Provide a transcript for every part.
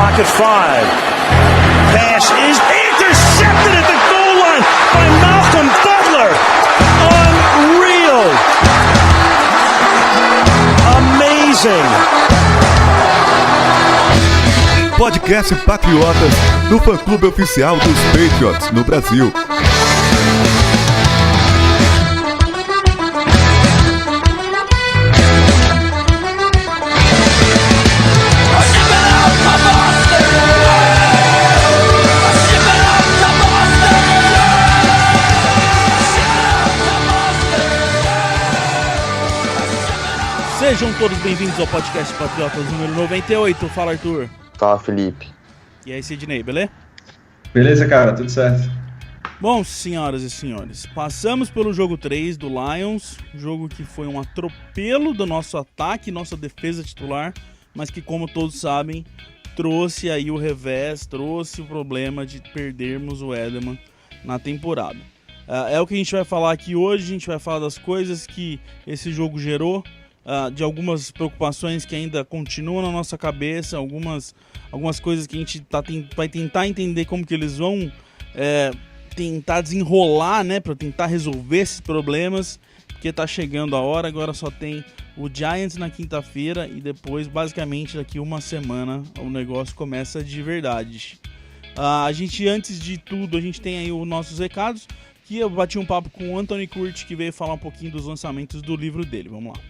clock at 5. Pass is intercepted at the goal line by Malcolm Butler. Unreal. Amazing. Podcast Patriotas, do fã-clube oficial dos Patriots no Brasil. Sejam todos bem-vindos ao podcast Patriotas número 98. Fala, Arthur. Fala, Felipe. E aí, Sidney, beleza? Beleza, cara, tudo certo. Bom, senhoras e senhores, passamos pelo jogo 3 do Lions, jogo que foi um atropelo do nosso ataque, nossa defesa titular, mas que, como todos sabem, trouxe aí o revés, trouxe o problema de perdermos o Edelman na temporada. É o que a gente vai falar aqui hoje, a gente vai falar das coisas que esse jogo gerou, de algumas preocupações que ainda continuam na nossa cabeça, algumas coisas que a gente vai tentar entender como que eles vão tentar desenrolar, né, para tentar resolver esses problemas, porque tá chegando a hora. Agora só tem o Giants na quinta-feira e depois, basicamente, daqui uma semana o negócio começa de verdade. A gente, antes de tudo, a gente tem aí os nossos recados, que eu bati um papo com o Anthony Curti, que veio falar um pouquinho dos lançamentos do livro dele. Vamos lá.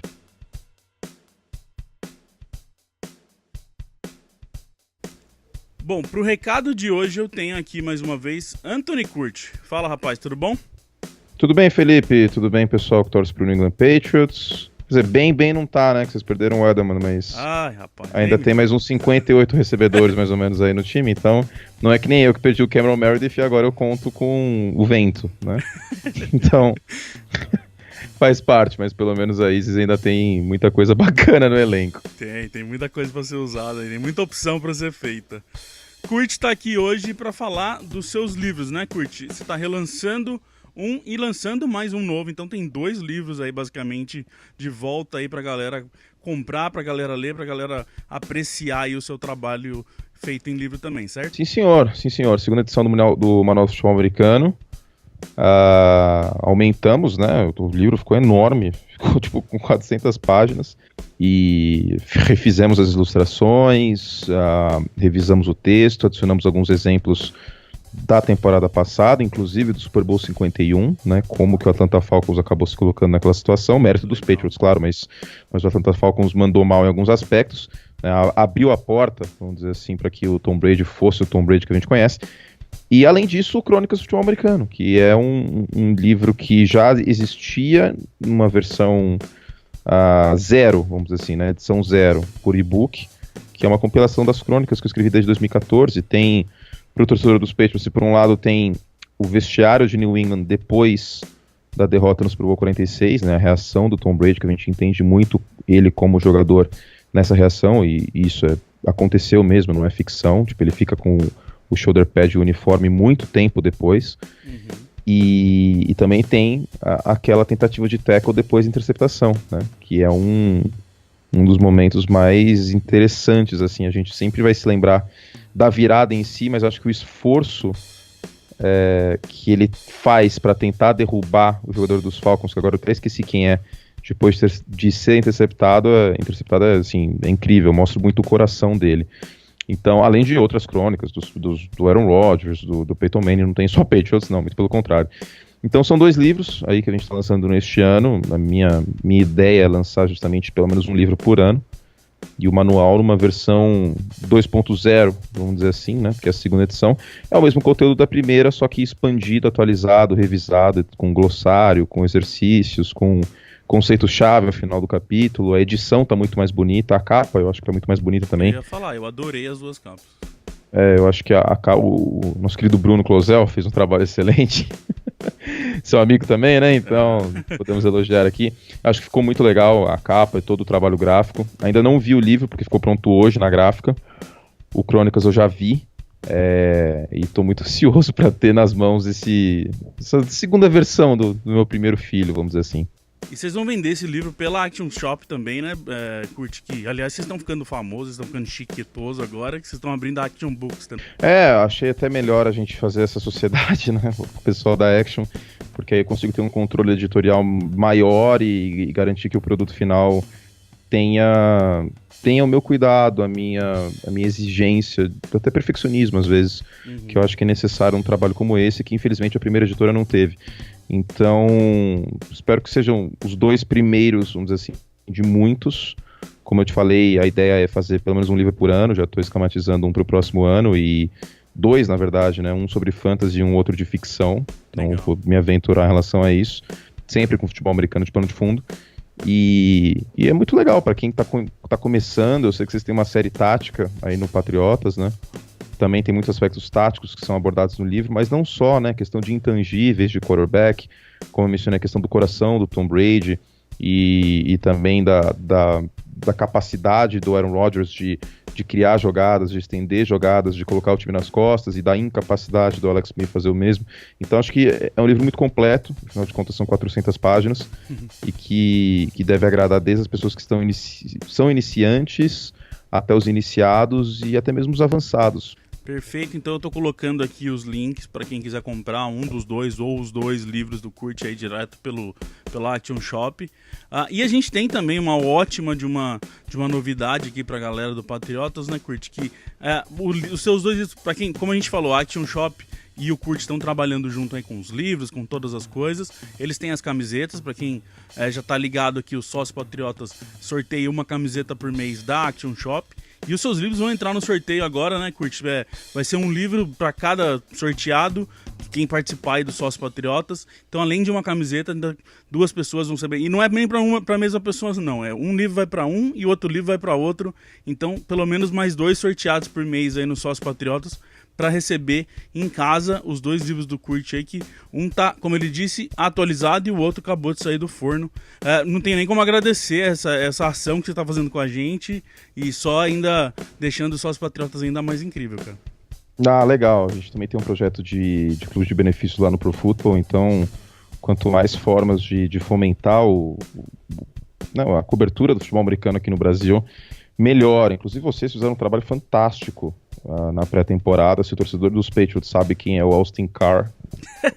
Bom, pro recado de hoje eu tenho aqui mais uma vez Anthony Curti. Fala, rapaz, tudo bom? Tudo bem, Felipe? Tudo bem, pessoal que torce pro New England Patriots? Quer dizer, bem não tá, né? Que vocês perderam o Edelman, mas ai, rapaz, ainda tem mais uns 58 recebedores mais ou menos aí no time, então não é que nem eu que perdi o Cameron Meredith e agora eu conto com o vento, né? Então, faz parte, mas pelo menos aí vocês ainda tem muita coisa bacana no elenco. Tem muita coisa pra ser usada, tem muita opção pra ser feita. Curti tá aqui hoje pra falar dos seus livros, né, Curti? Você tá relançando um e lançando mais um novo, então tem 2 livros aí basicamente de volta aí pra galera comprar, pra galera ler, pra galera apreciar aí o seu trabalho feito em livro também, certo? Sim, senhor. Segunda edição do Manual do Futebol Americano. Aumentamos, né? O livro ficou enorme, ficou tipo com 400 páginas e refizemos as ilustrações, revisamos o texto, adicionamos alguns exemplos da temporada passada, inclusive do Super Bowl 51, né? Como que o Atlanta Falcons acabou se colocando naquela situação, mérito dos Patriots, claro, mas o Atlanta Falcons mandou mal em alguns aspectos, né? Abriu a porta, vamos dizer assim, para que o Tom Brady fosse o Tom Brady que a gente conhece. E além disso, Crônicas do Futebol Americano, que é um livro que já existia numa versão 0, vamos dizer assim, né, edição 0, por e-book, que é uma compilação das crônicas que eu escrevi desde 2014. Tem, para o torcedor dos Patriots, por um lado tem o vestiário de New England depois da derrota no Super Bowl 46, né, a reação do Tom Brady, que a gente entende muito ele como jogador nessa reação, e isso aconteceu mesmo, não é ficção, tipo, ele fica com o shoulder pad e o uniforme muito tempo depois. E também tem aquela tentativa de tackle depois da interceptação, né? Que é um dos momentos mais interessantes, assim. A gente sempre vai se lembrar da virada em si, mas acho que o esforço que ele faz para tentar derrubar o jogador dos Falcons, que agora eu até esqueci quem é, depois de ser interceptado assim, é incrível, mostra muito o coração dele. Então, além de outras crônicas, do Aaron Rodgers, do Peyton Manning, não tem só Patriots, não, muito pelo contrário. Então, são 2 livros aí que a gente está lançando neste ano. A minha ideia é lançar justamente pelo menos um livro por ano. E o manual numa versão 2.0, vamos dizer assim, né? Porque a segunda edição é o mesmo conteúdo da primeira, só que expandido, atualizado, revisado, com glossário, com exercícios, com conceito-chave ao final do capítulo. A edição tá muito mais bonita, a capa eu acho que é muito mais bonita também. Eu ia falar, eu adorei as 2 capas. Eu acho que o nosso querido Bruno Clozel fez um trabalho excelente. Seu amigo também, né? Então, podemos elogiar aqui. Acho que ficou muito legal a capa e todo o trabalho gráfico. Ainda não vi o livro, porque ficou pronto hoje na gráfica. O Crônicas eu já vi. E estou muito ansioso para ter nas mãos essa segunda versão do meu primeiro filho, vamos dizer assim. E vocês vão vender esse livro pela Action Shop também, né, Kurt? Que, aliás, vocês estão ficando famosos, estão ficando chiquetosos agora, que vocês estão abrindo a Action Books também. Achei até melhor a gente fazer essa sociedade, né, com o pessoal da Action, porque aí eu consigo ter um controle editorial maior e garantir que o produto final tenha o meu cuidado, a minha exigência, até perfeccionismo às vezes, que eu acho que é necessário um trabalho como esse, que infelizmente a primeira editora não teve. Então, espero que sejam os 2 primeiros, vamos dizer assim, de muitos. Como eu te falei, a ideia é fazer pelo menos um livro por ano, já estou esquematizando um para o próximo ano, e 2, na verdade, né? Um sobre fantasy e um outro de ficção. Então, vou me aventurar em relação a isso, sempre com futebol americano de pano de fundo. E é muito legal para quem tá começando. Eu sei que vocês têm uma série tática aí no Patriotas, né? Também tem muitos aspectos táticos que são abordados no livro, mas não só, né? Questão de intangíveis de quarterback, como eu mencionei, a questão do coração do Tom Brady e também da capacidade do Aaron Rodgers de criar jogadas, de estender jogadas, de colocar o time nas costas, e da incapacidade do Alex Smith fazer o mesmo. Então acho que é um livro muito completo, afinal de contas são 400 páginas, e que deve agradar desde as pessoas que são iniciantes até os iniciados e até mesmo os avançados. Perfeito, então eu tô colocando aqui os links para quem quiser comprar um dos 2 ou os 2 livros do Kurt aí direto pela Action Shop. E a gente tem também uma ótima de uma novidade aqui pra galera do Patriotas, né, Kurt? Que os seus 2 livros, pra quem, como a gente falou, a Action Shop e o Kurt estão trabalhando junto aí com os livros, com todas as coisas. Eles têm as camisetas, para quem já tá ligado aqui, os sócios Patriotas sorteiam uma camiseta por mês da Action Shop. E os seus livros vão entrar no sorteio agora, né, Kurt? Vai ser um livro para cada sorteado, quem participar aí dos Sócios Patriotas. Então, além de uma camiseta, 2 pessoas vão saber. E não é nem para a mesma pessoa, não. Um livro vai para um e o outro livro vai para outro. Então, pelo menos mais 2 sorteados por mês aí nos Sócios Patriotas, para receber em casa os 2 livros do Kurt aí, que um tá, como ele disse, atualizado e o outro acabou de sair do forno. Não tem nem como agradecer essa ação que você tá fazendo com a gente, e só ainda deixando os Sócios Patriotas ainda mais incrível, cara. Legal. A gente também tem um projeto de clube de benefícios lá no Pro Football, então quanto mais formas de fomentar a cobertura do futebol americano aqui no Brasil, melhor. Inclusive vocês fizeram um trabalho fantástico na pré-temporada. Se o torcedor dos Patriots sabe quem é o Austin Carr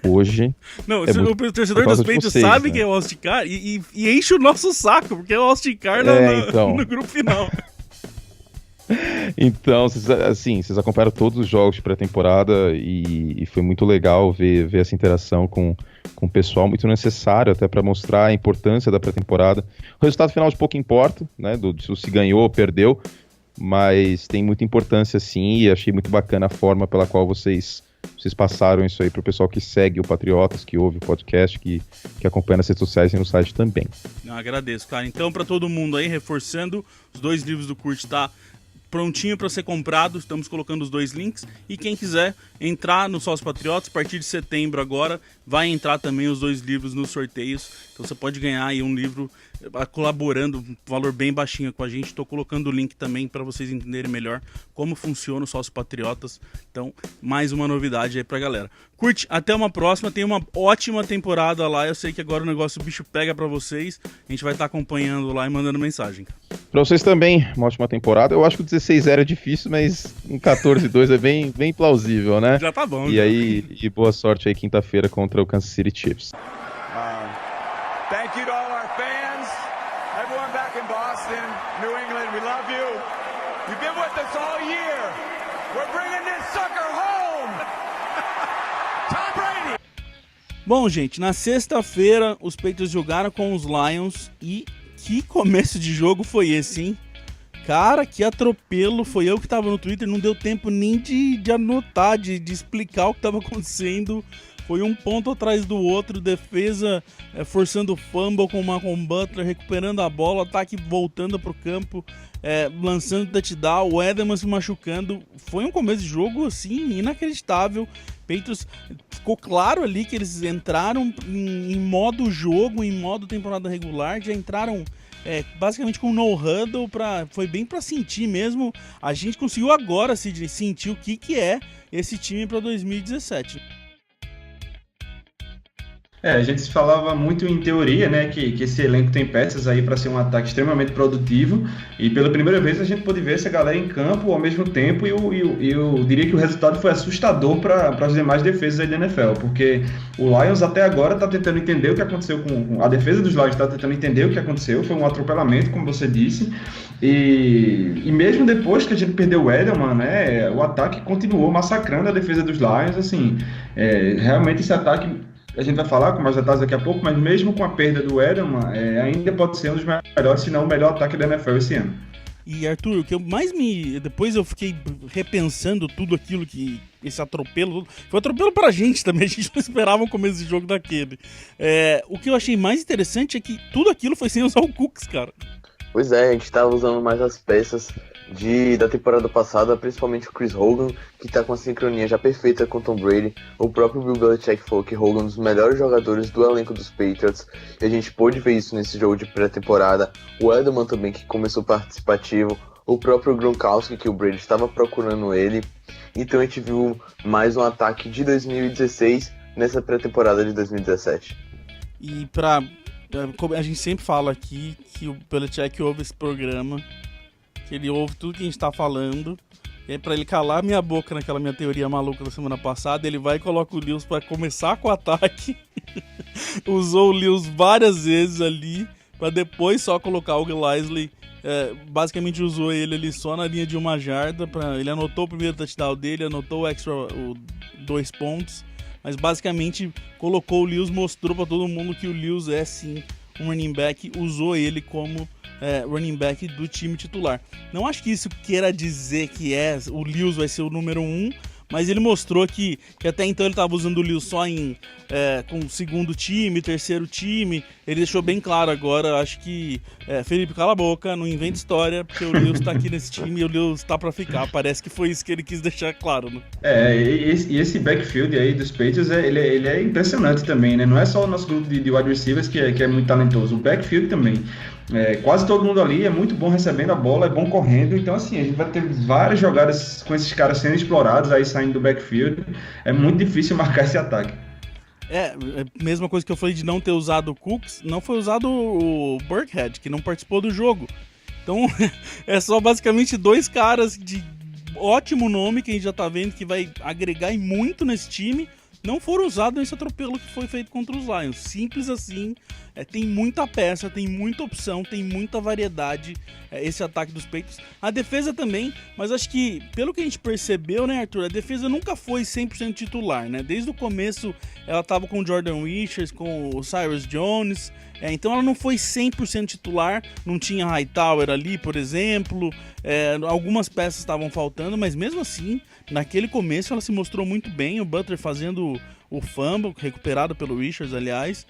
hoje... Não, o torcedor dos Patriots sabe, né, quem é o Austin Carr e enche o nosso saco, porque é o Austin Carr no grupo final. Então, vocês acompanharam todos os jogos de pré-temporada e foi muito legal ver essa interação com o pessoal, muito necessário até para mostrar a importância da pré-temporada. O resultado final de pouco importa, né, se ganhou ou perdeu, mas tem muita importância sim, e achei muito bacana a forma pela qual vocês passaram isso aí pro pessoal que segue o Patriotas, que ouve o podcast, que acompanha nas redes sociais e no site também. Eu agradeço, cara. Então, para todo mundo aí, reforçando, os 2 livros do Kurt tá prontinho para ser comprado, estamos colocando os 2 links, e quem quiser entrar no Sócio Patriotas, a partir de setembro agora, vai entrar também os 2 livros nos sorteios, então você pode ganhar aí um livro colaborando, um valor bem baixinho com a gente. Estou colocando o link também para vocês entenderem melhor como funciona o Sócio Patriotas, então mais uma novidade aí pra galera. Kurt, até uma próxima, tem uma ótima temporada lá, eu sei que agora o bicho pega para vocês, a gente vai estar acompanhando lá e mandando mensagem. Para vocês também, uma ótima temporada. Eu acho que o 16-0 é difícil, mas um 14-2 é bem plausível, né? Já tá bom. E boa sorte aí quinta-feira contra o Kansas City Chiefs. Thank you to all our fans, everyone back in Boston, New England, we love you. You've been with us all year. We're bringing this sucker home. Tom Brady. Bom, gente, na sexta-feira os Patriots jogaram com os Lions e que começo de jogo foi esse, hein? Cara, que atropelo. Foi eu que tava no Twitter, não deu tempo nem de anotar, de explicar o que tava acontecendo. Foi um ponto atrás do outro, defesa forçando o fumble com o Malcolm Butler, recuperando a bola, ataque voltando pro campo, lançando touchdown, o Edelman se machucando. Foi um começo de jogo, assim, inacreditável. Patriots, ficou claro ali que eles entraram em modo jogo, em modo temporada regular, já entraram basicamente com no huddle, foi bem para sentir mesmo. A gente conseguiu agora sentir o que é esse time para 2017. A gente se falava muito em teoria, né, que esse elenco tem peças aí para ser um ataque extremamente produtivo, e pela primeira vez a gente pôde ver essa galera em campo ao mesmo tempo, e eu diria que o resultado foi assustador para as demais defesas aí da NFL, porque o Lions até agora está tentando entender o que aconteceu com a defesa dos Lions, está tentando entender o que aconteceu, foi um atropelamento, como você disse, e mesmo depois que a gente perdeu o Edelman, né, o ataque continuou massacrando a defesa dos Lions, assim, realmente esse ataque... A gente vai falar com mais detalhes daqui a pouco, mas mesmo com a perda do Edelman, ainda pode ser um dos melhores, se não o melhor ataque da NFL esse ano. E Arthur, o que eu mais me... Depois eu fiquei repensando tudo aquilo que... Esse atropelo... Foi um atropelo pra gente também, a gente não esperava o começo de jogo daquele. O que eu achei mais interessante é que tudo aquilo foi sem usar o Cooks, cara. Pois é, a gente tava usando mais as peças da temporada passada, principalmente o Chris Hogan, que tá com a sincronia já perfeita com Tom Brady. O próprio Bill Belichick falou que Hogan é um dos melhores jogadores do elenco dos Patriots, e a gente pôde ver isso nesse jogo de pré-temporada. O Edelman também, que começou participativo, o próprio Gronkowski, que o Brady estava procurando ele. Então a gente viu mais um ataque de 2016 nessa pré-temporada de 2017. E a gente sempre fala aqui que o Belichick ouve esse programa, que ele ouve tudo que a gente tá falando, e aí pra ele calar minha boca naquela minha teoria maluca da semana passada, ele vai e coloca o Lewis pra começar com o ataque, usou o Lewis várias vezes ali, pra depois só colocar o Gillislee, basicamente usou ele ali só na linha de 1 jarda, ele anotou o primeiro touchdown dele, anotou o 2 pontos, mas basicamente colocou o Lewis, mostrou pra todo mundo que o Lewis é sim um running back, usou ele como running back do time titular. Não acho que isso queira dizer que o Lewis vai ser o número 1, mas ele mostrou que até então ele estava usando o Lewis só com segundo time, terceiro time. Ele deixou bem claro agora, acho que Felipe, cala a boca, não inventa história, porque o Lewis tá aqui nesse time e o Lewis tá pra ficar. Parece que foi isso que ele quis deixar claro, né? E esse backfield aí dos Patriots, ele é impressionante também, né? Não é só o nosso grupo de wide receivers que é muito talentoso, o backfield também. Quase todo mundo ali é muito bom recebendo a bola, é bom correndo, então assim, a gente vai ter várias jogadas com esses caras sendo explorados aí saindo do backfield, é muito difícil marcar esse ataque. Mesma coisa que eu falei de não ter usado o Cooks, não foi usado o Burkhead, que não participou do jogo. Então, é só basicamente 2 caras de ótimo nome, que a gente já tá vendo que vai agregar muito nesse time, não foram usados nesse atropelo que foi feito contra os Lions. Simples assim, tem muita peça, tem muita opção, tem muita variedade esse ataque dos Patriots. A defesa também, mas acho que, pelo que a gente percebeu, né, Arthur, a defesa nunca foi 100% titular, né? Desde o começo ela tava com o Jordan Richards, com o Cyrus Jones, então ela não foi 100% titular, não tinha Hightower ali, por exemplo, algumas peças estavam faltando, mas mesmo assim, naquele começo ela se mostrou muito bem, o Butler fazendo o fumble, recuperado pelo Richards, aliás,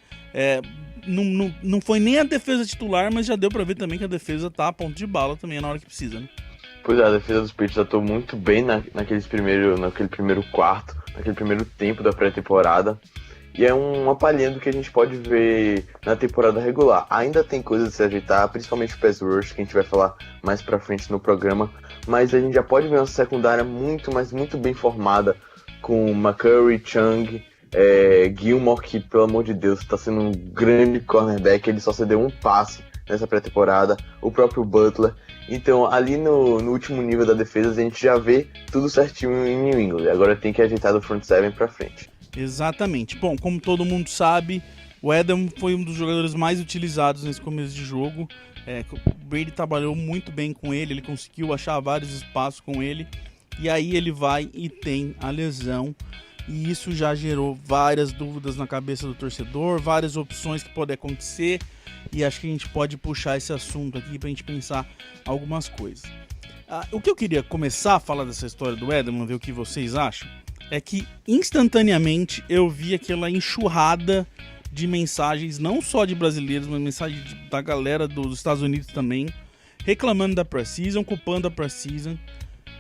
não foi nem a defesa titular, mas já deu pra ver também que a defesa tá a ponto de bala também na hora que precisa, né? Pois é, a defesa dos Patriots atuou muito bem naquele primeiro quarto, naquele primeiro tempo da pré-temporada. E é uma palhinha do que a gente pode ver na temporada regular. Ainda tem coisa de se ajeitar, principalmente o pass rush, que a gente vai falar mais pra frente no programa. Mas a gente já pode ver uma secundária muito, mas muito bem formada, com McCurry, Chung, Gilmore, que, pelo amor de Deus, está sendo um grande cornerback. Ele só cedeu um passe nessa pré-temporada, o próprio Butler. Então, ali no último nível da defesa, a gente já vê tudo certinho em New England. Agora tem que ajeitar do front seven pra frente. Exatamente. Bom, como todo mundo sabe, o Adam foi um dos jogadores mais utilizados nesse começo de jogo. O Brady trabalhou muito bem com ele conseguiu achar vários espaços com ele, e aí ele vai e tem a lesão, e isso já gerou várias dúvidas na cabeça do torcedor, várias opções que podem acontecer, e acho que a gente pode puxar esse assunto aqui pra gente pensar algumas coisas. O que eu queria começar a falar dessa história do Edelman, ver o que vocês acham, é que instantaneamente eu vi aquela enxurrada de mensagens, não só de brasileiros, mas mensagens da galera dos Estados Unidos também, reclamando da Precision, culpando a Precision.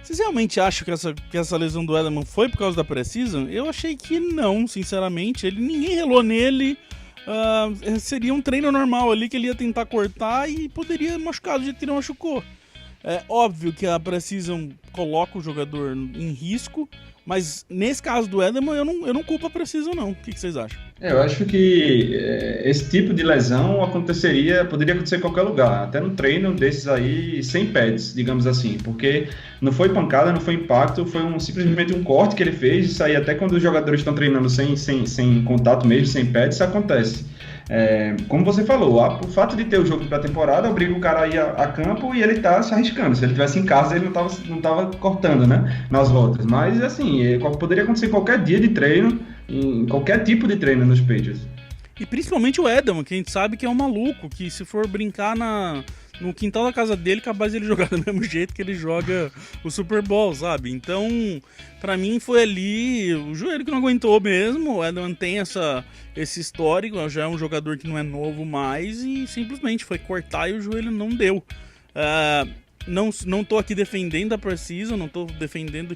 Vocês realmente acham que essa lesão do Edelman foi por causa da Precision? Eu achei que não, sinceramente. Ninguém relou nele. Seria um treino normal ali que ele ia tentar cortar e poderia machucar do jeito que ele machucou. É óbvio que a Precision coloca o jogador em risco, mas nesse caso do Edelman eu não culpo a Precision não. O que vocês acham? Eu acho que esse tipo de lesão poderia acontecer em qualquer lugar, até no treino desses aí sem pads, digamos assim, porque não foi pancada, não foi impacto, foi simplesmente um corte que ele fez. Isso aí até quando os jogadores estão treinando sem contato mesmo, sem pads, isso acontece. Como você falou, o fato de ter o jogo para temporada obriga o cara a ir a campo e ele tá se arriscando. Se ele tivesse em casa, ele não tava cortando, né, nas voltas. Mas assim, poderia acontecer qualquer dia de treino, em qualquer tipo de treino nos Patriots. E principalmente o Edelman, que a gente sabe que é um maluco, que se for brincar no quintal da casa dele, capaz de ele jogar do mesmo jeito que ele joga o Super Bowl, sabe? Então, pra mim foi ali o joelho que não aguentou mesmo. O Edelman tem esse histórico, já é um jogador que não é novo mais e simplesmente foi cortar e o joelho não deu. Não tô aqui defendendo a Precision, não tô defendendo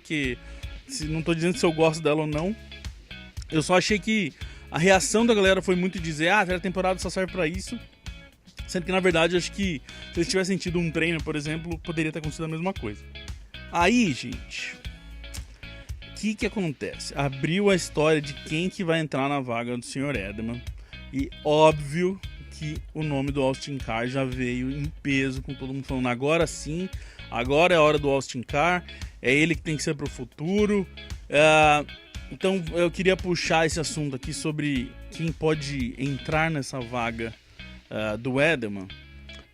não tô dizendo se eu gosto dela ou não. Eu só achei que a reação da galera foi muito dizer, a temporada só serve pra isso. Sendo que, na verdade, acho que se eles tivessem tido um treino, por exemplo, poderia ter acontecido a mesma coisa. Aí, gente, o que acontece? Abriu a história de quem que vai entrar na vaga do Sr. Edelman. E óbvio que o nome do Austin Carr já veio em peso, com todo mundo falando, agora sim, agora é a hora do Austin Carr, é ele que tem que ser pro futuro. Então, eu queria puxar esse assunto aqui sobre quem pode entrar nessa vaga do Edelman,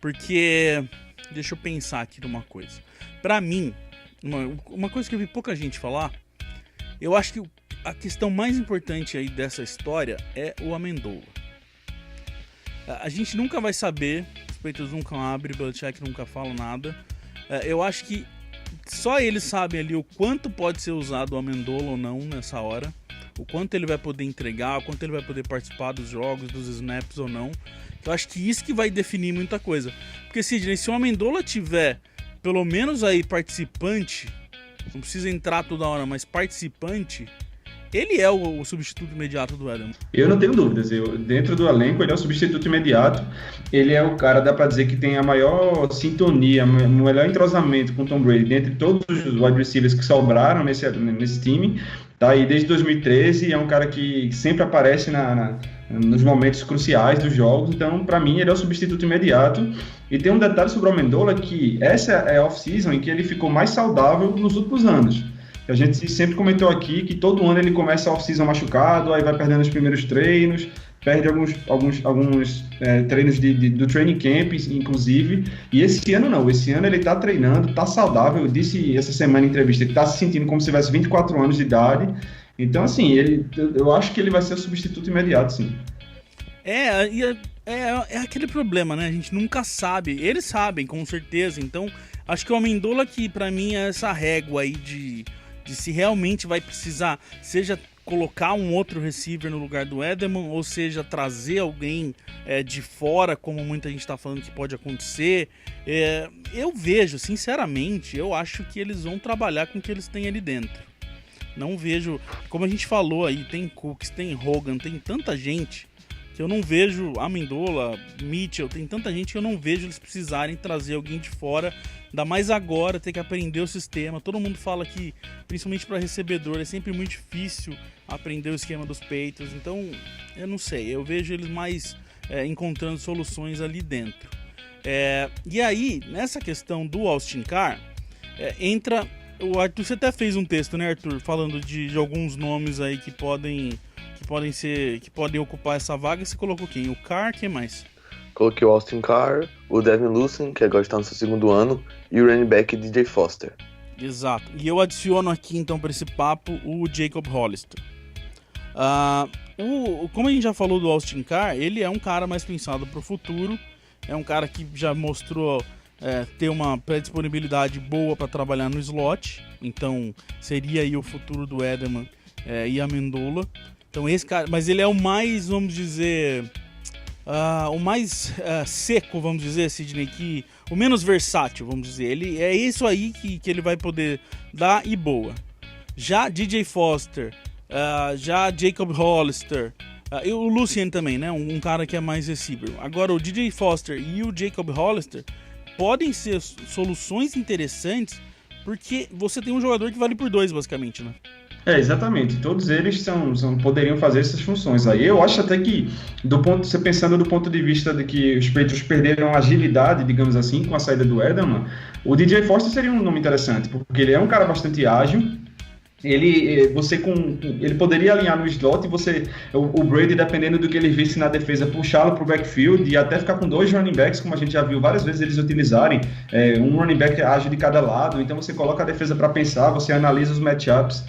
porque deixa eu pensar aqui numa coisa. Pra mim, uma coisa que eu vi pouca gente falar, eu acho que a questão mais importante aí dessa história é o Amendola. A gente nunca vai saber, os Patriots nunca abrem, o Belichick nunca fala nada. Eu acho que só eles sabem ali o quanto pode ser usado o Amendola ou não nessa hora, o quanto ele vai poder entregar, o quanto ele vai poder participar dos jogos, dos snaps ou não. Eu acho que isso que vai definir muita coisa. Porque, Sidney, se o Amendola tiver pelo menos aí participante, não precisa entrar toda hora, mas participante, ele é o substituto imediato do Edelman. Eu não tenho dúvidas. Dentro do elenco, ele é o substituto imediato. Ele é o cara, dá pra dizer que tem a maior sintonia, o melhor entrosamento com o Tom Brady, dentre todos os wide receivers que sobraram nesse time. Tá aí desde 2013, é um cara que sempre aparece nos momentos cruciais dos jogos. Então, para mim, ele é o substituto imediato. E tem um detalhe sobre o Amendola, que essa é a off-season em que ele ficou mais saudável nos últimos anos. A gente sempre comentou aqui que todo ano ele começa a off-season machucado, aí vai perdendo os primeiros treinos, perde alguns treinos do training camp, inclusive. E esse ano não, esse ano ele tá treinando, tá saudável. Eu disse essa semana em entrevista que tá se sentindo como se tivesse 24 anos de idade. Então, assim, eu acho que ele vai ser o substituto imediato, sim. É aquele problema, né? A gente nunca sabe. Eles sabem, com certeza. Então, acho que o Amendola que pra mim é essa régua aí de se realmente vai precisar, seja colocar um outro receiver no lugar do Edelman, ou seja, trazer alguém de fora, como muita gente tá falando que pode acontecer. Eu vejo, sinceramente, eu acho que eles vão trabalhar com o que eles têm ali dentro. Não vejo, como a gente falou aí, tem Cooks, tem Hogan, tem tanta gente que eu não vejo, Amendola, Mitchell, tem tanta gente que eu não vejo eles precisarem trazer alguém de fora, ainda mais agora, ter que aprender o sistema. Todo mundo fala que, principalmente para recebedor, é sempre muito difícil aprender o esquema dos Patriots, então, eu não sei, eu vejo eles mais encontrando soluções ali dentro. E aí, nessa questão do Austin Carr, entra, o Arthur, você até fez um texto, né, Arthur, falando de alguns nomes aí que podem ocupar essa vaga. Você colocou quem? O Carr, quem mais? Coloquei o Austin Carr, o Devin Lucien, que agora está no seu segundo ano, e o running back DJ Foster. Exato. E eu adiciono aqui, então, para esse papo, o Jacob Hollister. Como a gente já falou do Austin Carr, ele é um cara mais pensado para o futuro, é um cara que já mostrou ter uma predisponibilidade boa para trabalhar no slot, então seria aí o futuro do Edelman e Amendola. Então esse cara, mas ele é o mais, vamos dizer, o mais seco, vamos dizer, Sidney, o menos versátil, vamos dizer. Ele é isso aí que ele vai poder dar e boa. Já DJ Foster, já Jacob Hollister, e o Lucien também, né? Um cara que é mais receiver. Agora o DJ Foster e o Jacob Hollister podem ser soluções interessantes, porque você tem um jogador que vale por 2, basicamente, né? Exatamente. Todos eles poderiam fazer essas funções aí. Eu acho até que, você pensando do ponto de vista de que os Patriots perderam agilidade, digamos assim, com a saída do Edelman, o DJ Foster seria um nome interessante, porque ele é um cara bastante ágil. Ele poderia alinhar no slot e o Brady, dependendo do que ele visse na defesa, puxá-lo para o backfield e até ficar com 2 running backs, como a gente já viu várias vezes eles utilizarem, um running back ágil de cada lado. Então você coloca a defesa para pensar, você analisa os matchups.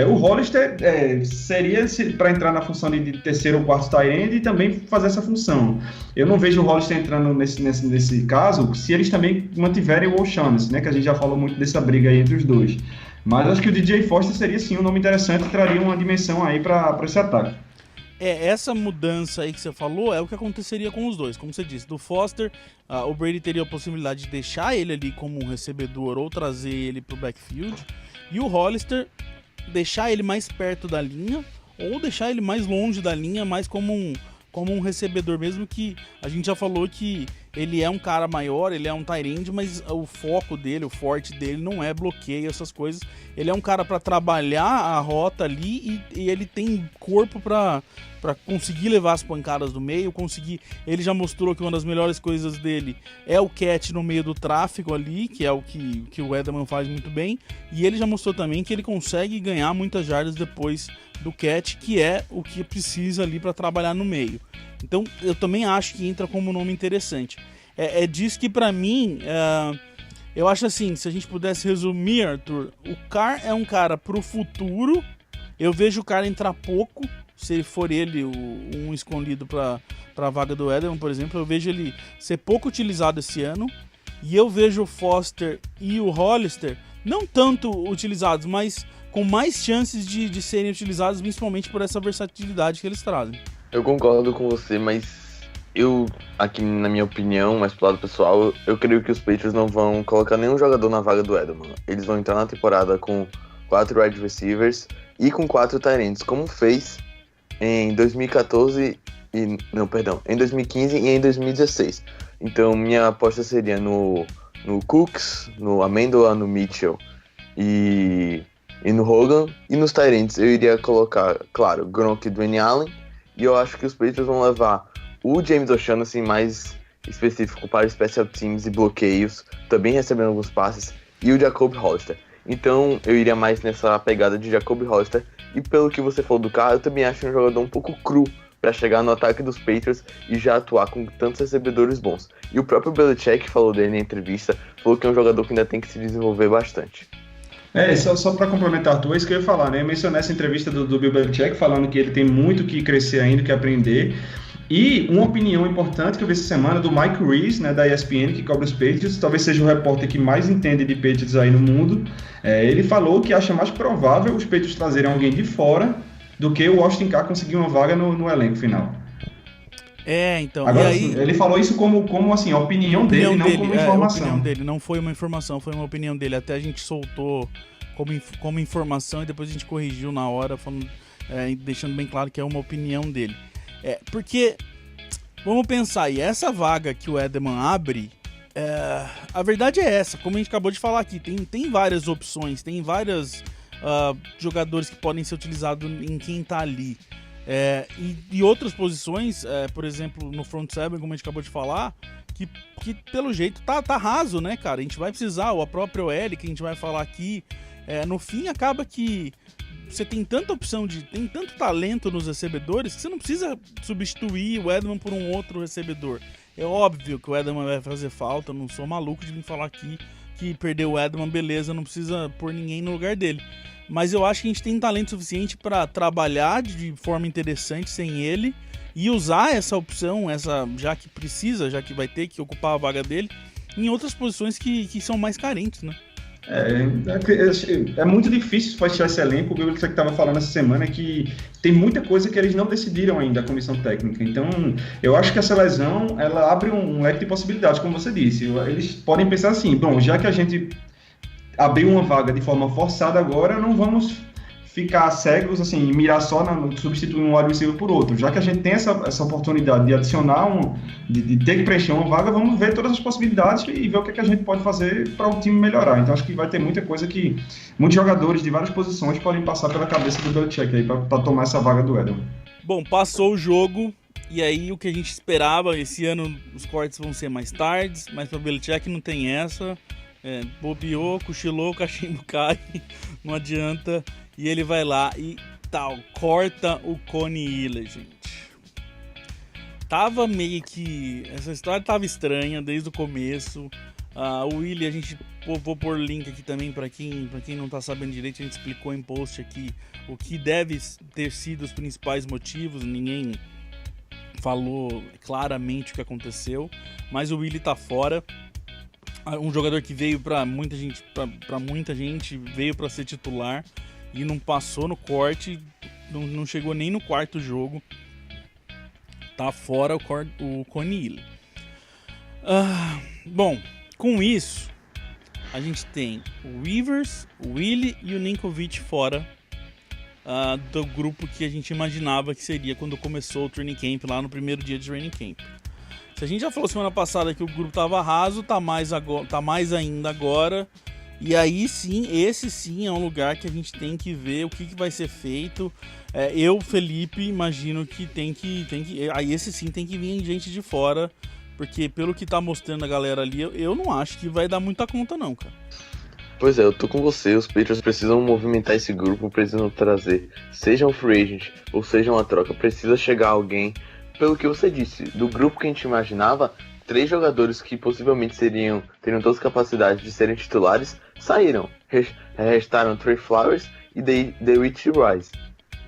O Hollister seria para entrar na função de terceiro ou quarto tight end e também fazer essa função. Eu não vejo o Hollister entrando nesse caso se eles também mantiverem o O'Shaughnessy, né, que a gente já falou muito dessa briga aí entre os dois. Mas acho que o DJ Foster seria sim um nome interessante e traria uma dimensão aí para esse ataque. Essa mudança aí que você falou é o que aconteceria com os dois. Como você disse, do Foster, o Brady teria a possibilidade de deixar ele ali como um recebedor ou trazer ele pro backfield. E o Hollister, deixar ele mais perto da linha ou deixar ele mais longe da linha, mais como um recebedor mesmo, que a gente já falou que ele é um cara maior, ele é um tight end, mas o foco dele, o forte dele não é bloqueio, essas coisas. Ele é um cara para trabalhar a rota ali e ele tem corpo para conseguir levar as pancadas do meio, ele já mostrou que uma das melhores coisas dele é o catch no meio do tráfego ali, que é o que o Edelman faz muito bem, e ele já mostrou também que ele consegue ganhar muitas jardas depois do catch, que é o que precisa ali para trabalhar no meio. Então eu também acho que entra como nome interessante. É disso que para mim, eu acho assim, se a gente pudesse resumir, Arthur, o Carr é um cara pro futuro. Eu vejo o cara entrar pouco, se for ele um escolhido para a vaga do Edelman, por exemplo. Eu vejo ele ser pouco utilizado esse ano, e eu vejo o Foster e o Hollister não tanto utilizados, mas com mais chances de serem utilizados, principalmente por essa versatilidade que eles trazem. Eu concordo com você, mas aqui na minha opinião, mais pro lado pessoal, eu creio que os Patriots não vão colocar nenhum jogador na vaga do Edelman. Eles vão entrar na temporada com 4 wide receivers e com 4 tight ends, como fez em 2015 e em 2016. Então minha aposta seria no Cooks, no Amendola, no Mitchell e no Hogan. E nos tight ends eu iria colocar, claro, Gronk e Dwayne Allen. E eu acho que os Patriots vão levar o James O'Shaughnessy, mais específico para special teams e bloqueios, também recebendo alguns passes, e o Jacoby Hollister. Então eu iria mais nessa pegada de Jacoby Hollister. E pelo que você falou do cara, eu também acho um jogador um pouco cru para chegar no ataque dos Patriots e já atuar com tantos recebedores bons. E o próprio Belichick falou dele na entrevista, falou que é um jogador que ainda tem que se desenvolver bastante. Só para complementar, Arthur, é isso que eu ia falar, né? Eu mencionei essa entrevista do Bill Belichick falando que ele tem muito que crescer ainda, que aprender. E uma opinião importante que eu vi essa semana do Mike Reese, né, da ESPN, que cobre os Patriots, talvez seja o repórter que mais entende de Patriots aí no mundo. Ele falou que acha mais provável os Patriots trazerem alguém de fora do que o Austin Carr conseguir uma vaga no elenco final. Então... Agora, e aí, assim, ele falou isso como assim, a opinião dele, não como informação. A opinião dele, não foi uma informação, foi uma opinião dele. Até a gente soltou como informação e depois a gente corrigiu na hora, falando, deixando bem claro que é uma opinião dele. Porque, vamos pensar aí, essa vaga que o Edelman abre, a verdade é essa, como a gente acabou de falar aqui, tem várias opções, tem vários jogadores que podem ser utilizados em quem tá ali. E outras posições, por exemplo, no front seven, como a gente acabou de falar, que pelo jeito tá raso, né, cara? A gente vai precisar, ou a própria OL que a gente vai falar aqui, no fim acaba que você tem tanta opção, tem tanto talento nos recebedores que você não precisa substituir o Edelman por um outro recebedor. É óbvio que o Edelman vai fazer falta, eu não sou maluco de vir falar aqui que perdeu o Edelman, beleza, não precisa pôr ninguém no lugar dele. Mas eu acho que a gente tem talento suficiente para trabalhar de forma interessante sem ele e usar essa opção, já que vai ter que ocupar a vaga dele, em outras posições que são mais carentes, né? É muito difícil fechar esse elenco. O Bill que estava falando essa semana que tem muita coisa que eles não decidiram ainda, a comissão técnica. Então, eu acho que essa lesão, ela abre um leque de possibilidades, como você disse. Eles podem pensar assim, bom, já que a gente abriu uma vaga de forma forçada agora, não vamos ficar cegos, assim, e mirar só substituir um wide receiver por outro. Já que a gente tem essa oportunidade de adicionar de ter que preencher uma vaga, vamos ver todas as possibilidades e ver o que a gente pode fazer para o time melhorar. Então acho que vai ter muita coisa que muitos jogadores de várias posições podem passar pela cabeça do Belichick aí para tomar essa vaga do Edelman. Bom, passou o jogo, e aí o que a gente esperava, esse ano os cortes vão ser mais tardes, mas para o Belichick não tem essa. Bobeou, cochilou, o cachimbo cai, não adianta, e ele vai lá e tal, corta o Coney Hiller, gente. Tava meio que, essa história tava estranha desde o começo. O Willie, a gente, vou pôr link aqui também para quem não tá sabendo direito, a gente explicou em post aqui o que deve ter sido os principais motivos, ninguém falou claramente o que aconteceu, mas o Willie tá fora. Um jogador que veio para muita gente veio para ser titular e não passou no corte, não chegou nem no quarto jogo. Tá fora o Coney Hiller. Bom, com isso a gente tem o Rivers, o Willie e o Ninkovich fora do grupo que a gente imaginava que seria quando começou o training camp lá no primeiro dia de training camp. Se a gente já falou semana passada que o grupo estava raso, tá mais ainda agora. E aí sim, esse sim é um lugar que a gente tem que ver o que vai ser feito. Felipe, imagino que tem que. Aí esse sim tem que vir gente de fora. Porque pelo que tá mostrando a galera ali, eu não acho que vai dar muita conta não, cara. Pois é, eu tô com você, os Patriots precisam movimentar esse grupo, precisam trazer, seja um free agent ou seja uma troca, precisa chegar alguém. Pelo que você disse, do grupo que a gente imaginava, 3 jogadores que possivelmente teriam todas as capacidades de serem titulares, saíram. Restaram Trey Flowers e DeWitt Rice.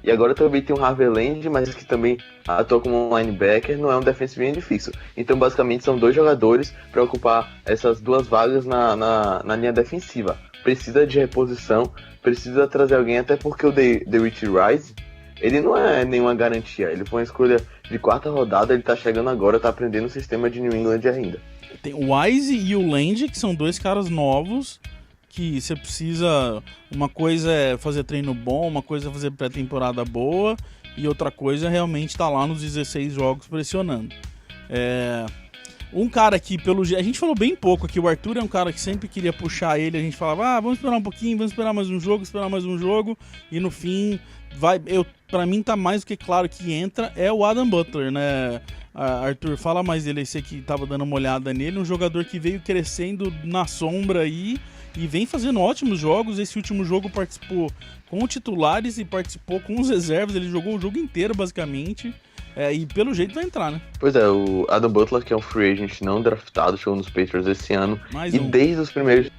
E agora também tem o Harvey Land, mas que também atua como um linebacker, não é um defensive end fixo. Então basicamente são 2 jogadores para ocupar essas 2 vagas na linha defensiva. Precisa de reposição, precisa trazer alguém, até porque o DeWitt Rice, ele não é nenhuma garantia, ele foi uma escolha de 4ª rodada, ele tá chegando agora, tá aprendendo o sistema de New England ainda. Tem o Wise e o Land, que são 2 caras novos, que você precisa, uma coisa é fazer treino bom, uma coisa é fazer pré-temporada boa, e outra coisa é realmente estar lá nos 16 jogos pressionando. Um cara que, a gente falou bem pouco aqui, o Arthur é um cara que sempre queria puxar ele, a gente falava, vamos esperar um pouquinho, vamos esperar mais um jogo, e no fim, pra mim tá mais do que claro que entra, é o Adam Butler, né? Arthur, fala mais dele, esse aqui tava dando uma olhada nele, um jogador que veio crescendo na sombra aí, e vem fazendo ótimos jogos. Esse último jogo participou com titulares e participou com os reservas, ele jogou o jogo inteiro basicamente. E pelo jeito vai entrar, né? Pois é, o Adam Butler, que é um free agent não draftado, chegou nos Patriots esse ano. Desde os primeiros...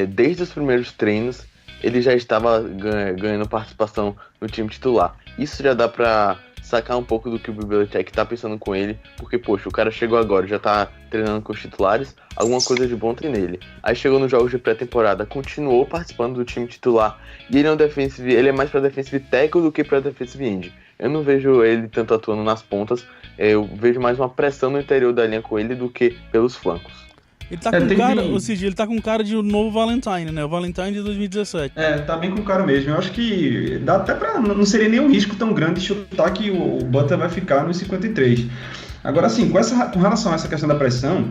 desde os primeiros treinos, ele já estava ganhando participação no time titular. Isso já dá pra sacar um pouco do que o Belichick tá pensando com ele, porque, poxa, o cara chegou agora, já tá treinando com os titulares, alguma coisa de bom tem nele. Aí chegou nos jogos de pré-temporada, continuou participando do time titular, e ele é mais pra defensive tackle do que pra defensive end. Eu não vejo ele tanto atuando nas pontas, eu vejo mais uma pressão no interior da linha com ele do que pelos flancos. Ele tá com cara, ou seja, ele tá com cara de um novo Valentine, né? O Valentine de 2017. Tá bem com cara mesmo. Eu acho que dá até pra... Não seria nem um risco tão grande de chutar que o Butler vai ficar nos 53. Agora, assim, com relação a essa questão da pressão,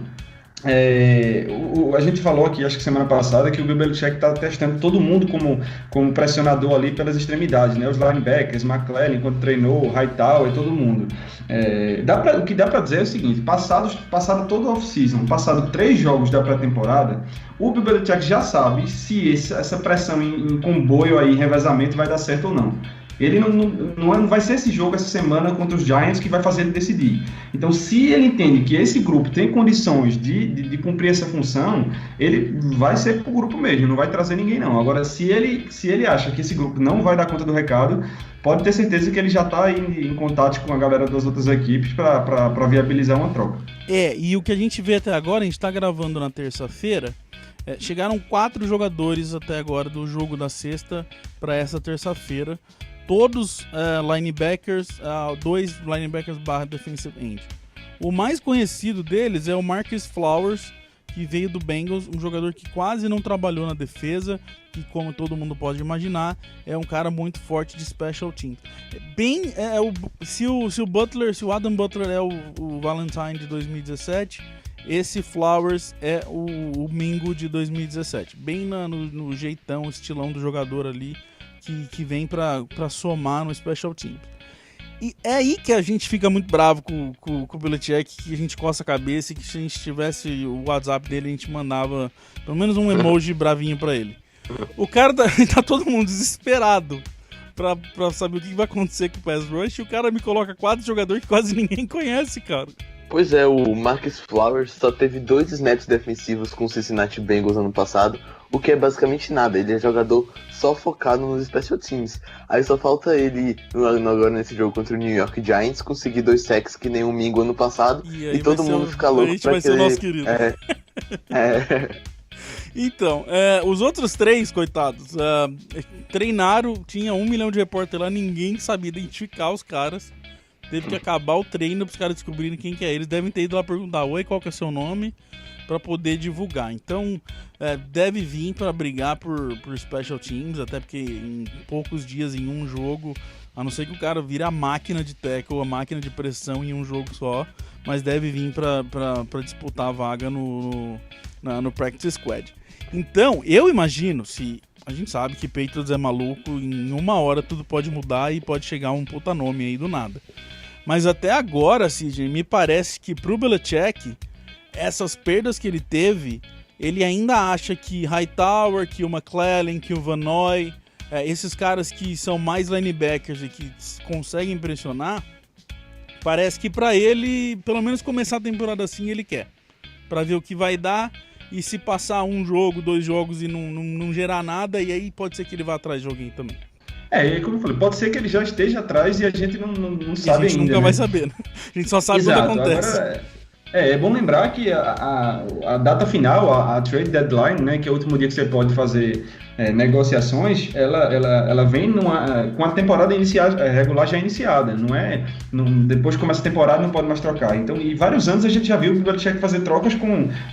a gente falou aqui, acho que semana passada, que o Bill Belichick está testando todo mundo como pressionador ali pelas extremidades, né? Os linebackers, McClellan, enquanto treinou, Hightower e todo mundo. O que dá para dizer é o seguinte: passado toda a off-season, passado 3 jogos da pré-temporada, o Bill Belichick já sabe se essa pressão em comboio aí, revezamento, vai dar certo ou não. Ele não vai ser esse jogo essa semana contra os Giants que vai fazer ele decidir. Então, se ele entende que esse grupo tem condições de cumprir essa função, ele vai ser pro grupo mesmo, não vai trazer ninguém não. Agora, se ele acha que esse grupo não vai dar conta do recado, pode ter certeza que ele já está em contato com a galera das outras equipes para viabilizar uma troca. E o que a gente vê até agora, a gente está gravando na terça-feira, chegaram 4 jogadores até agora do jogo da sexta para essa terça-feira. Todos linebackers, 2 linebackers / defensive end. O mais conhecido deles é o Marcus Flowers, que veio do Bengals, um jogador que quase não trabalhou na defesa, que, como todo mundo pode imaginar, é um cara muito forte de special teams. Se o Adam Butler é o Valentine de 2017, esse Flowers é o Mingo de 2017. Bem no jeitão, estilão do jogador ali, que vem pra somar no special teams. E é aí que a gente fica muito bravo com o Belichick, que a gente coça a cabeça e que se a gente tivesse o WhatsApp dele, a gente mandava pelo menos um emoji bravinho pra ele. O cara tá todo mundo desesperado pra saber o que vai acontecer com o pass rush, e o cara me coloca 4 jogadores que quase ninguém conhece, cara. Pois é, o Marcus Flowers só teve 2 snaps defensivos com o Cincinnati Bengals ano passado, o que é basicamente nada. Ele é jogador só focado nos special teams. Aí só falta ele, agora nesse jogo contra o New York Giants, conseguir 2 sacks que nem o Mingo ano passado, e todo mundo fica louco pra vai ser o nosso querido. Então, os outros 3, coitados, treinaram, tinha 1 milhão de repórter lá, ninguém sabia identificar os caras. Teve que acabar o treino para os caras descobrirem quem que é. Eles devem ter ido lá perguntar: oi, qual que é o seu nome? Para poder divulgar. Então, deve vir para brigar por special teams, até porque em poucos dias, em um jogo, a não ser que o cara vire a máquina de tackle, a máquina de pressão em um jogo só, mas deve vir para disputar a vaga no practice squad. Então, eu imagino, se a gente sabe que Patriots é maluco, em uma hora tudo pode mudar e pode chegar um puta nome aí do nada. Mas até agora, CJ, me parece que pro Belichick, essas perdas que ele teve, ele ainda acha que Hightower, que o McClellan, que o Van Noy, esses caras que são mais linebackers e que conseguem pressionar, parece que pra ele, pelo menos começar a temporada assim, ele quer. Pra ver o que vai dar, e se passar um jogo, 2 jogos e não gerar nada, e aí pode ser que ele vá atrás de alguém também. E aí, como eu falei, pode ser que ele já esteja atrás e a gente não sabe ainda. A gente nunca vai saber, né? A gente só sabe quando acontece. Agora, é bom lembrar que a data final, a trade deadline, né, que é o último dia que você pode fazer negociações, ela vem com a temporada regular já iniciada, depois que começa a temporada não pode mais trocar. Então, e vários anos a gente já viu que o Belichick fazer trocas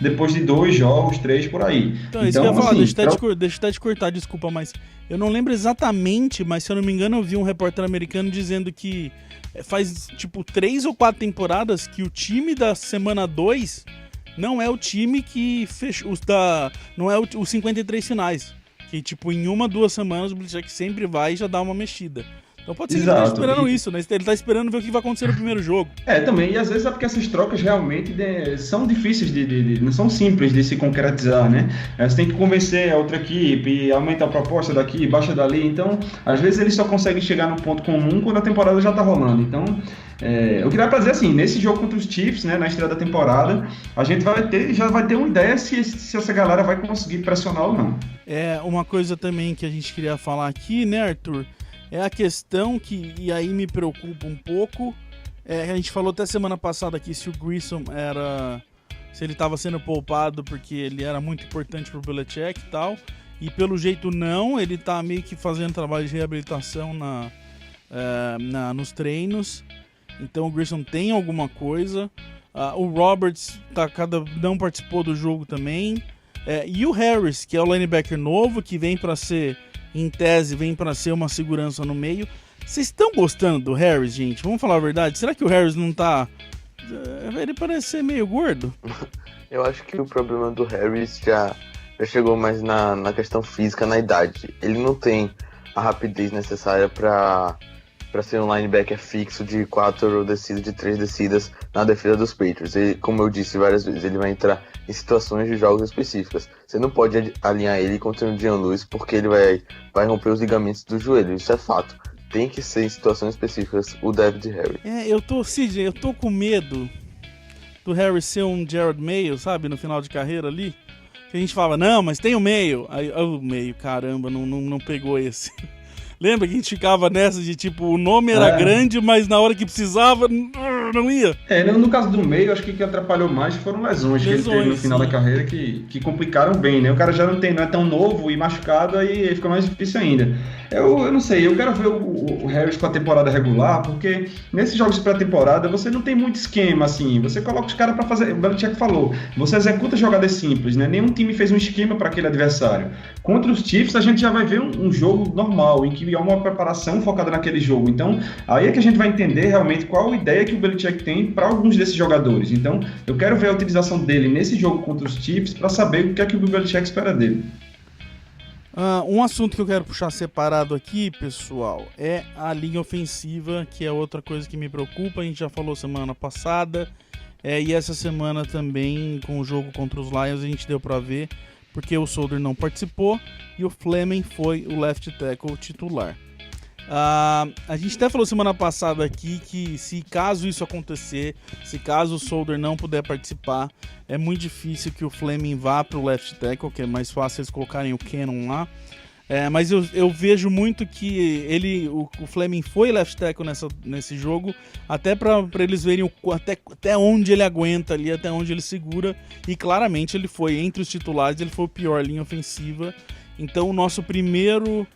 depois de 2 jogos, 3 por aí. Então, isso que eu ia falar, deixa eu até te cortar, desculpa, mas eu não lembro exatamente, mas se eu não me engano eu vi um repórter americano dizendo que faz tipo 3 ou 4 temporadas que o time da semana 2 não é o time que fechou, não é os 53 finais. Que, tipo, em 1, 2 semanas o Belichick sempre vai e já dá uma mexida. Então pode ser que ele tá esperando isso, né? Ele tá esperando ver o que vai acontecer no primeiro jogo. Também. E às vezes é porque essas trocas realmente são difíceis não são simples de se concretizar, né? Você tem que convencer a outra equipe, aumentar a proposta daqui, baixa dali. Então, às vezes eles só conseguem chegar no ponto comum quando a temporada já tá rolando. Então, eu queria dizer assim, nesse jogo contra os Chiefs, né, na estreia da temporada, a gente já vai ter uma ideia se essa galera vai conseguir pressionar ou não. Uma coisa também que a gente queria falar aqui, né, Arthur? É a questão que, e aí me preocupa um pouco, a gente falou até semana passada aqui se o Grissom se ele estava sendo poupado porque ele era muito importante pro Belichick e tal, e pelo jeito não, ele tá meio que fazendo trabalho de reabilitação nos treinos, então o Grissom tem alguma coisa, o Roberts não participou do jogo também, e o Harris, que é o linebacker novo, que vem para ser, em tese, vem para ser uma segurança no meio. Vocês estão gostando do Harris, gente? Vamos falar a verdade? Será que o Harris não tá... Ele parece ser meio gordo. Eu acho que o problema do Harris já chegou mais na questão física, na idade. Ele não tem a rapidez necessária para ser um linebacker fixo de 4 descidas, de 3 descidas na defesa dos Patriots. E, como eu disse várias vezes, ele vai entrar em situações de jogos específicas. Você não pode alinhar ele contra o Dion Lewis porque ele vai romper os ligamentos do joelho, isso é fato. Tem que ser em situações específicas o David Harris. Eu tô com medo do Harris ser um Jared Mayo, sabe, no final de carreira ali. Que a gente falava, não, mas tem o Mayo. Aí o Mayo, caramba, não pegou esse. Lembra que a gente ficava nessa de tipo, o nome era grande, mas na hora que precisava, não ia? No caso do meio, acho que o que atrapalhou mais foram lesões que ele teve no final da carreira que complicaram bem, né? O cara já não é tão novo e machucado, aí fica mais difícil ainda. Eu não sei, eu quero ver o Harris com a temporada regular, porque nesses jogos de pré-temporada você não tem muito esquema, assim, você coloca os caras pra fazer, o Belichick falou, você executa jogadas simples, né? Nenhum time fez um esquema para aquele adversário. Contra os Chiefs a gente já vai ver um jogo normal, em que há uma preparação focada naquele jogo, então aí é que a gente vai entender realmente qual a ideia que o Belichick tem para alguns desses jogadores. Então eu quero ver a utilização dele nesse jogo contra os Chiefs para saber o que é que o Belichick espera dele. Um assunto que eu quero puxar separado aqui, pessoal, é a linha ofensiva, que é outra coisa que me preocupa. A gente já falou semana passada, e essa semana também, com o jogo contra os Lions, a gente deu para ver, porque o Solder não participou e o Fleming foi o left tackle titular. A gente até falou semana passada aqui que se caso isso acontecer, se caso o Solder não puder participar, é muito difícil que o Fleming vá para o left tackle, que é mais fácil eles colocarem o Cannon lá. Mas eu vejo muito que o Fleming foi left tackle nesse jogo, até para eles verem até onde ele aguenta ali, até onde ele segura, e claramente ele foi, entre os titulares, ele foi o pior linha ofensiva. Então o nosso primeiro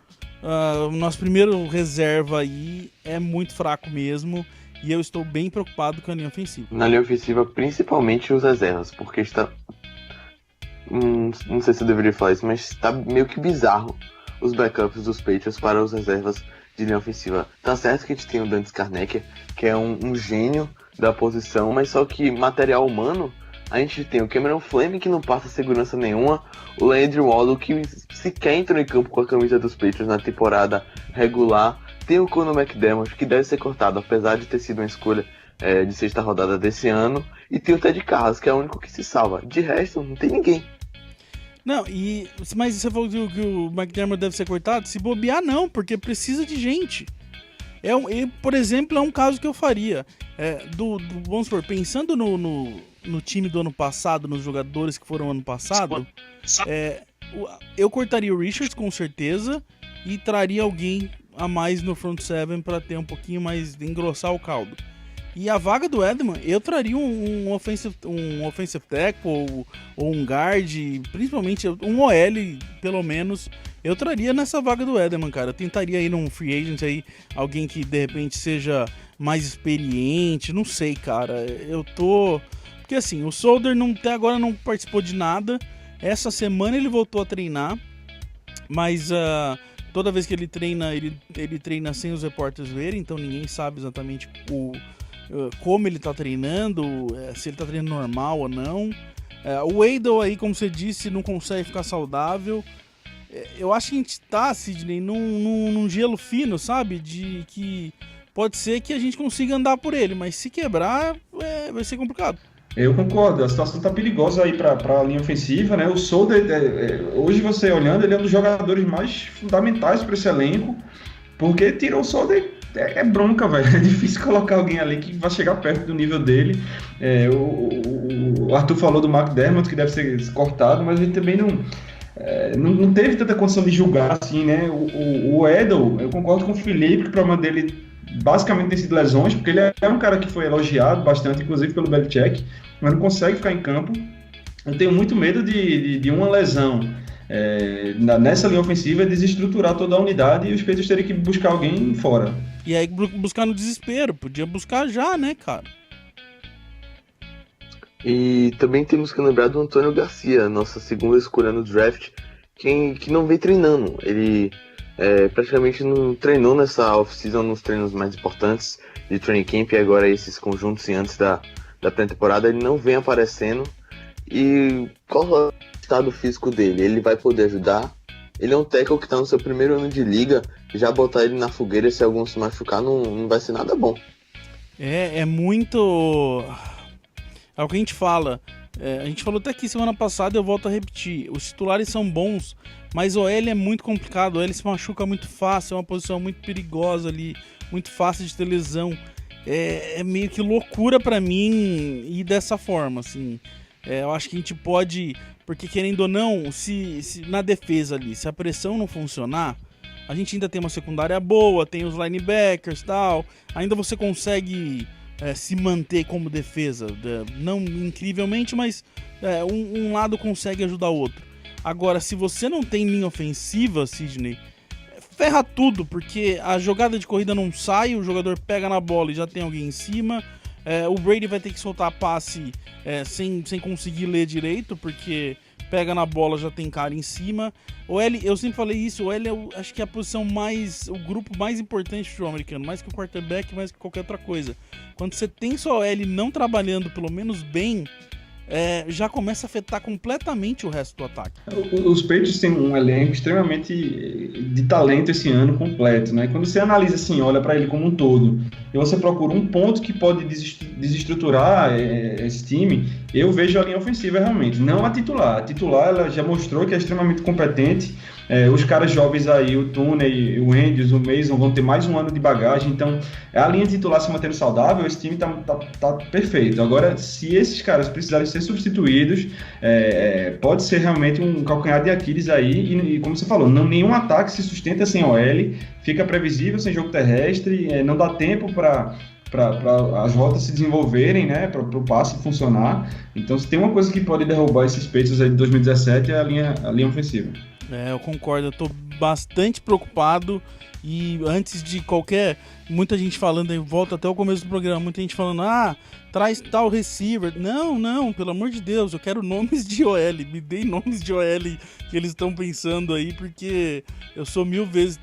reserva aí é muito fraco mesmo, e eu estou bem preocupado com a linha ofensiva. Na linha ofensiva, principalmente os reservas, porque está... não sei se eu deveria falar isso, mas está meio que bizarro os backups dos Patriots para os reservas de linha ofensiva. Tá certo que a gente tem o Dante Scarnecchia, que é um gênio da posição, mas só que material humano, a gente tem o Cameron Fleming, que não passa segurança nenhuma, o Landry Waldo, que sequer entrou em campo com a camisa dos Patriots na temporada regular, tem o Conor McDermott, que deve ser cortado, apesar de ter sido uma escolha de sexta rodada desse ano, e tem o Ted Carras, que é o único que se salva. De resto, não tem ninguém. Não, mas você falou que o McDermott deve ser cortado? Se bobear, não, porque precisa de gente. Por exemplo, é um caso que eu faria. Vamos supor, pensando no time do ano passado, nos jogadores que foram ano passado, eu cortaria o Richards com certeza e traria alguém a mais no front seven para ter um pouquinho mais, engrossar o caldo. E a vaga do Edelman, eu traria um offensive tackle ou um guard, principalmente um OL, pelo menos, eu traria nessa vaga do Edelman, cara. Eu tentaria ir num free agent aí, alguém que de repente seja mais experiente, não sei, cara. Porque assim, o Solder até agora não participou de nada. Essa semana ele voltou a treinar, mas toda vez que ele treina, ele treina sem os repórteres verem, então ninguém sabe exatamente como ele tá treinando, se ele tá treinando normal ou não. O Waddle aí, como você disse, não consegue ficar saudável. Eu acho que a gente tá, Sidney, num gelo fino, sabe? De que pode ser que a gente consiga andar por ele, mas se quebrar, vai ser complicado. Eu concordo, a situação tá perigosa aí para a linha ofensiva, né? O Solder, hoje você olhando, ele é um dos jogadores mais fundamentais para esse elenco, porque tirou o Solder, é bronca, velho. É difícil colocar alguém ali que vai chegar perto do nível dele. O Arthur falou do McDermott, que deve ser cortado, mas ele também não teve tanta condição de julgar, assim, né? O Edel, eu concordo com o Felipe, que o problema dele basicamente tem sido lesões, porque ele é um cara que foi elogiado bastante, inclusive pelo Belichick, mas não consegue ficar em campo. Eu tenho muito medo de uma lesão nessa linha ofensiva, desestruturar toda a unidade e os Patriots terem que buscar alguém fora. E aí buscar no desespero, podia buscar já, né, cara? E também temos que lembrar do Antônio Garcia, nossa segunda escolha no draft, que não vem treinando. Ele praticamente não treinou nessa off-season nos treinos mais importantes de training camp, e agora esses conjuntos e antes da pré-temporada ele não vem aparecendo. E qual é o estado físico dele? Ele vai poder ajudar? Ele é um tackle que está no seu primeiro ano de liga, já botar ele na fogueira se algum se machucar não vai ser nada bom. É muito... É o que a gente fala. A gente falou até aqui semana passada, eu volto a repetir. Os titulares são bons, mas o OL é muito complicado. O OL se machuca muito fácil, é uma posição muito perigosa ali, muito fácil de ter lesão. É meio que loucura pra mim ir dessa forma, assim. Eu acho que a gente pode... Porque querendo ou não, se na defesa ali, se a pressão não funcionar, a gente ainda tem uma secundária boa, tem os linebackers e tal, ainda você consegue se manter como defesa. Não incrivelmente, mas um lado consegue ajudar o outro. Agora, se você não tem linha ofensiva, Sidney, ferra tudo, porque a jogada de corrida não sai, o jogador pega na bola e já tem alguém em cima. O Brady vai ter que soltar passe sem conseguir ler direito, porque pega na bola, já tem cara em cima. O L, eu sempre falei isso, o L acho que é a posição o grupo mais importante do futebol americano, mais que o quarterback, mais que qualquer outra coisa. Quando você tem só o L não trabalhando pelo menos bem, já começa a afetar completamente o resto do ataque. Os Patriots têm um elenco extremamente de talento esse ano completo, né? Quando você analisa assim, olha para ele como um todo, e você procura um ponto que pode desestruturar esse time, eu vejo a linha ofensiva realmente, não a titular. A titular ela já mostrou que é extremamente competente. Os caras jovens aí, o Tooney, o Andrews, o Mason vão ter mais um ano de bagagem, então a linha titular se mantendo saudável, esse time tá perfeito. Agora, se esses caras precisarem ser substituídos, pode ser realmente um calcanhar de Aquiles aí, e como você falou, nenhum ataque se sustenta sem OL, fica previsível sem jogo terrestre, não dá tempo para as rotas se desenvolverem, né, para o passe funcionar. Então, se tem uma coisa que pode derrubar esses Patriots aí de 2017 é a linha ofensiva. Eu concordo, eu tô bastante preocupado e antes de muita gente falando, aí volta até o começo do programa, muita gente falando, traz tal receiver. Não, pelo amor de Deus, eu quero nomes de OL, me deem nomes de OL que eles estão pensando aí, porque eu sou 1000 vezes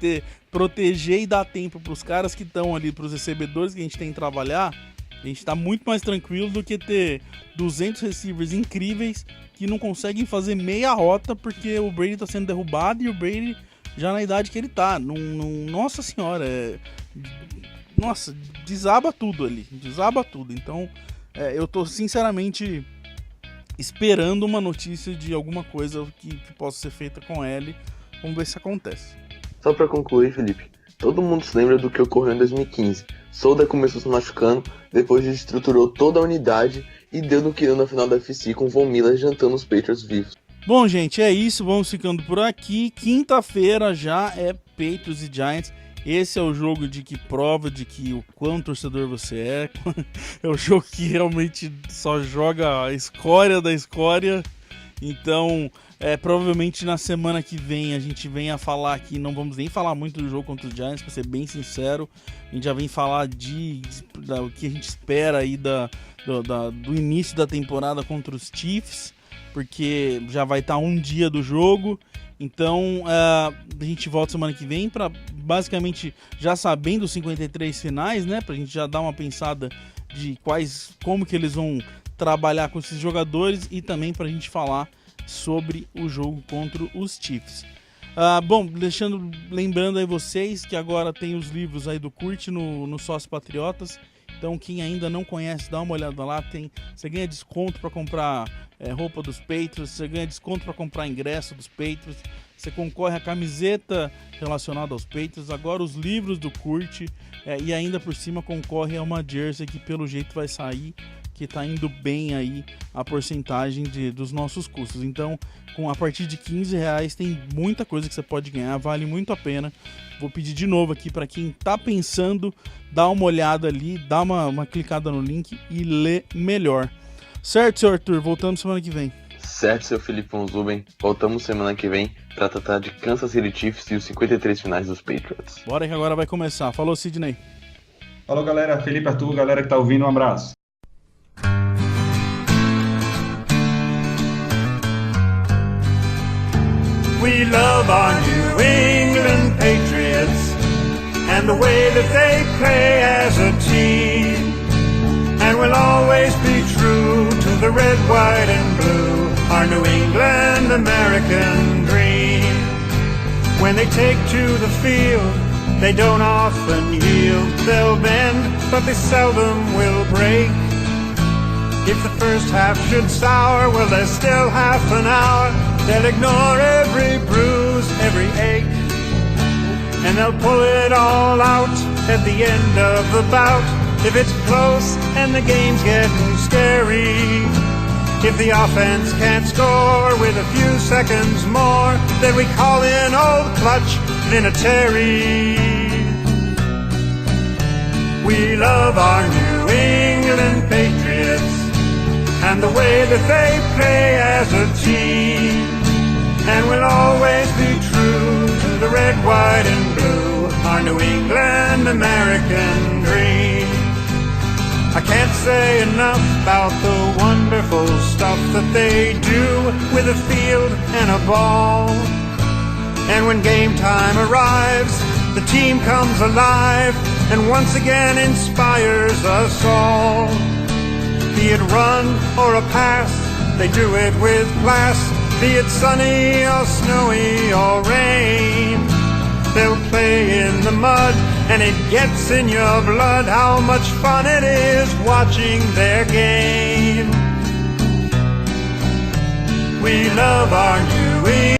proteger e dar tempo pros caras que estão ali, pros recebedores que a gente tem que trabalhar. A gente tá muito mais tranquilo do que ter 200 receivers incríveis que não conseguem fazer meia rota porque o Brady tá sendo derrubado e o Brady já na idade que ele tá. Nossa senhora, nossa, desaba tudo ali, desaba tudo. Então, eu tô sinceramente esperando uma notícia de alguma coisa que possa ser feita com ele. Vamos ver se acontece. Só pra concluir, Felipe, todo mundo se lembra do que ocorreu em 2015. Solder começou se machucando, depois estruturou toda a unidade e deu no que deu na final da FC com Von Miller jantando os Patriots vivos. Bom, gente, é isso, vamos ficando por aqui. Quinta-feira já é Patriots e Giants. Esse é o jogo de que prova de que o quão torcedor você é. É o jogo que realmente só joga a escória da escória. Então, provavelmente na semana que vem a gente venha falar aqui, não vamos nem falar muito do jogo contra os Giants, pra ser bem sincero. A gente já vem falar do que a gente espera aí do início da temporada contra os Chiefs, porque já vai estar um dia do jogo. Então, a gente volta semana que vem para basicamente já sabendo os 53 finais, né? Pra gente já dar uma pensada de como que eles vão trabalhar com esses jogadores e também pra gente falar sobre o jogo contra os Chiefs. Bom, lembrando aí vocês que agora tem os livros aí do Curte no Sócio Patriotas. Então quem ainda não conhece, dá uma olhada lá. Você ganha desconto para comprar roupa dos Patriots, você ganha desconto para comprar ingresso dos Patriots, você concorre a camiseta relacionada aos Patriots, agora os livros do Curte, e ainda por cima concorre a uma jersey que pelo jeito vai sair, que tá indo bem aí a porcentagem dos nossos custos. Então, a partir de R$15 tem muita coisa que você pode ganhar, vale muito a pena. Vou pedir de novo aqui para quem tá pensando, dá uma olhada ali, dá uma clicada no link e lê melhor. Certo, seu Arthur? Voltamos semana que vem. Certo, seu Felipe Von Zuben. Voltamos semana que vem para tratar de Kansas City Chiefs e os 53 finais dos Patriots. Bora que agora vai começar. Falou, Sidney. Falou, galera. Felipe, Arthur, galera que tá ouvindo, um abraço. We love our New England Patriots and the way that they play as a team. And we'll always be true to the red, white, and blue, our New England American dream. When they take to the field, they don't often yield. They'll bend, but they seldom will break. If the first half should sour, well, there's still half an hour. They'll ignore every bruise, every ache, and they'll pull it all out at the end of the bout. If it's close and the game's getting scary, if the offense can't score with a few seconds more, then we call in old clutch Vinatieri. We love our New England England Patriots and the way that they play as a team. And we'll always be true to the red, white, and blue, our New England American dream. I can't say enough about the wonderful stuff that they do with a field and a ball. And when game time arrives, the team comes alive and once again inspires us all. Be it run or a pass, they do it with class. Be it sunny or snowy or rain, they'll play in the mud and it gets in your blood how much fun it is watching their game. We love our New England.